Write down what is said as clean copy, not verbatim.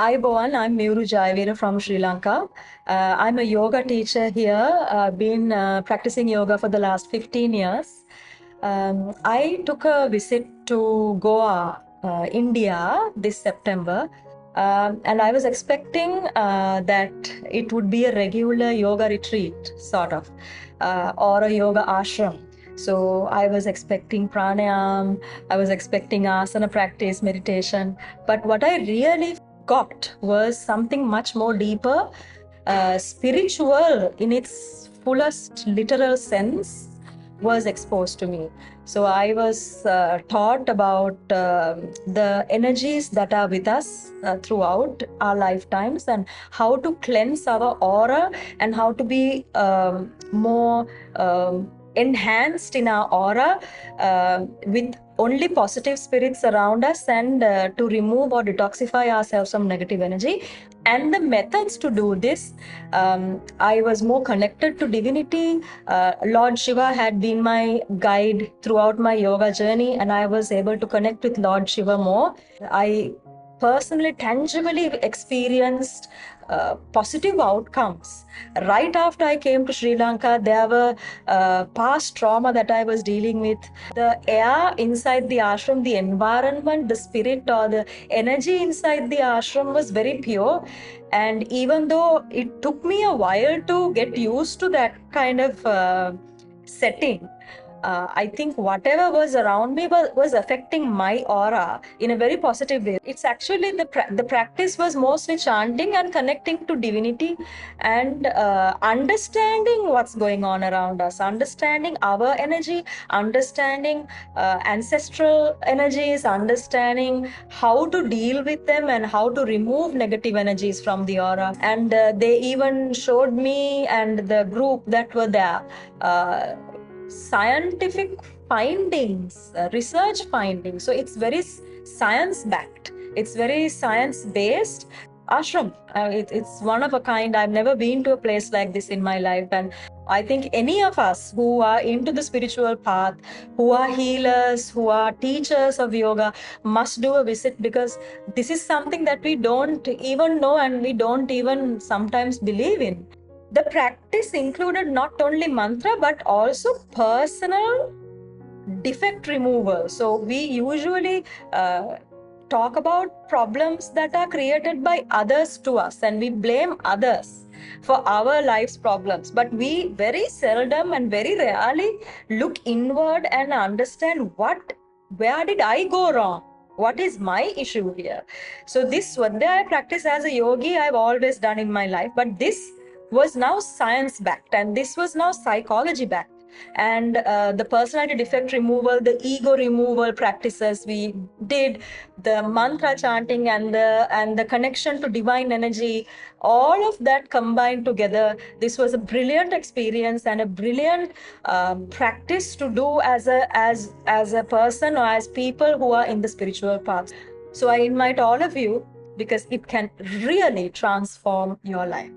Ayubowan, I'm Miyuru Jayavira from Sri Lanka. I'm a yoga teacher here. I've been practicing yoga for the last 15 years. I took a visit to Goa, India this September. And I was expecting that it would be a regular yoga retreat, sort of, or a yoga ashram. So I was expecting pranayam, I was expecting asana practice, meditation. But what I really got was something much more deeper, spiritual in its fullest literal sense was exposed to me. So I was taught about the energies that are with us throughout our lifetimes and how to cleanse our aura and how to be more enhanced in our aura with only positive spirits around us and to remove or detoxify ourselves from negative energy. And the methods to do this, I was more connected to divinity. Lord Shiva had been my guide throughout my yoga journey, and I was able to connect with Lord Shiva more. I personally, tangibly experienced positive outcomes. Right after I came to Sri Lanka, there were past trauma that I was dealing with. The air inside the ashram, the environment, the spirit or the energy inside the ashram was very pure. And even though it took me a while to get used to that kind of setting, I think whatever was around me was affecting my aura in a very positive way. It's actually the practice was mostly chanting and connecting to divinity and understanding what's going on around us, understanding our energy, understanding ancestral energies, understanding how to deal with them and how to remove negative energies from the aura. And they even showed me and the group that were there scientific findings, research findings. So it's very science backed, it's very science based ashram. It's one of a kind. I've never been to a place like this in my life, and I think any of us who are into the spiritual path, who are healers, who are teachers of yoga, must do a visit, because this is something that we don't even know and we don't even sometimes believe in. The practice included not only mantra but also personal defect removal. So we usually talk about problems that are created by others to us, and we blame others for our life's problems, but we very seldom and very rarely look inward and understand where did I go wrong, what is my issue here. So this what I practice as a yogi, I've always done in my life, but this was now science backed and this was now psychology backed. And the personality defect removal, the ego removal practices we did, the mantra chanting and the connection to divine energy, all of that combined together, this was a brilliant experience and a brilliant practice to do as a person or as people who are in the spiritual path. So I invite all of you, because it can really transform your life.